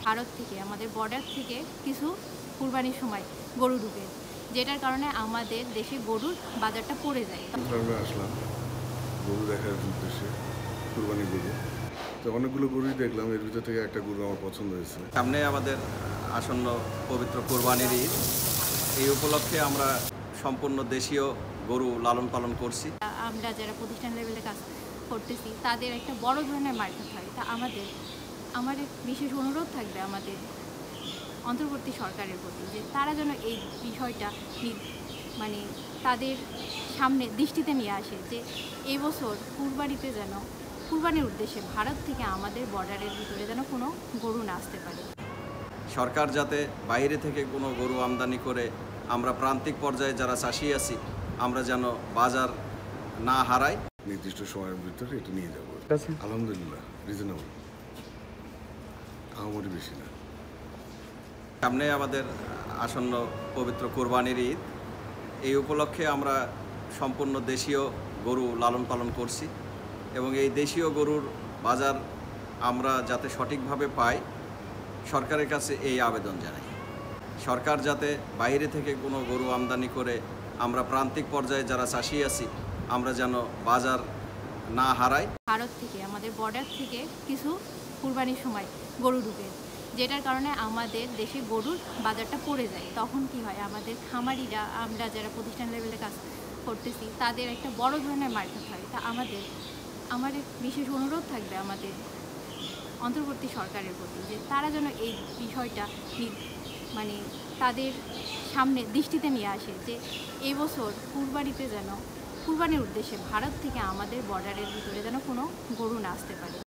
ভারত থেকে আমাদের বর্ডার থেকে কিছু কুরবানির সময় গরু ঢুকে, যেটার কারণে আমাদের দেশে গরুর বাজারটা পড়ে যায়। ফার্মে আসলাম গরু দেখার উদ্দেশ্যে, কুরবানি গরু। তো অনেকগুলো গরুই দেখলাম, এর ভিতর থেকে একটা গরু আমার পছন্দ হয়েছে। সামনে আমাদের আসন্ন পবিত্র কোরবানির ঈদ, এই উপলক্ষে আমরা সম্পূর্ণ দেশীয় গরু লালন পালন করছি। আমরা যারা প্রতিষ্ঠান লেভেলে কাজ করতেছি তাদের একটা বড় ধরনের মার্কেট হয়। তা আমার বিশেষ অনুরোধ থাকবে আমাদের অন্তর্বর্তী সরকারের প্রতি, যে তারা যেন এই বিষয়টা মানে তাদের সামনে দৃষ্টিতে নিয়ে আসে, যে এই বছর কুরবানির উদ্দেশ্যে ভারত থেকে আমাদের বর্ডারের ভিতরে যেন কোনো গরু না আসতে পারে। সরকার যাতে বাইরে থেকে কোনো গরু আমদানি করে আমরা প্রান্তিক পর্যায়ে যারা চাষি আছি আমরা যেন বাজার না হারাই। নির্দিষ্ট সময়ের ভিতরে এটা নিয়ে যাবো। আলহামদুলিল্লাহ রিজনেবল, আমারই বেশি না। সামনে আমাদের আসন্ন পবিত্র কোরবানির ঈদ, এই উপলক্ষে আমরা সম্পূর্ণ দেশীয় গরু লালন পালন করছি এবং এই দেশীয় গরুর বাজার আমরা যাতে সঠিকভাবে পাই, সরকারের কাছে এই আবেদন জানাই। সরকার যাতে বাইরে থেকে কোনো গরু আমদানি করে আমরা প্রান্তিক পর্যায়ে যারা চাষি আছি আমরা যেন বাজার না হারাই। ভারত থেকে আমাদের বর্ডার থেকে কিছু কুরবানির সময় গরু ঢুকে, যেটার কারণে আমাদের দেশে গরুর বাজারটা পড়ে যায়। তখন কি হয়, আমাদের খামারিরা, আমরা যারা প্রতিষ্ঠান লেভেলে কাজ করতেছি তাদের একটা বড় ধরনের মার্কেট হয়। তা আমার বিশেষ অনুরোধ থাকবে আমাদের অন্তর্বর্তী সরকারের প্রতি, যে তারা যেন এই বিষয়টা মানে তাদের সামনে দৃষ্টিতে নিয়ে আসে, যে এই বছর কুরবানির উদ্দেশ্যে ভারত থেকে আমাদের বর্ডারের ভিতরে যেন কোনো গরু না আসতে পারে।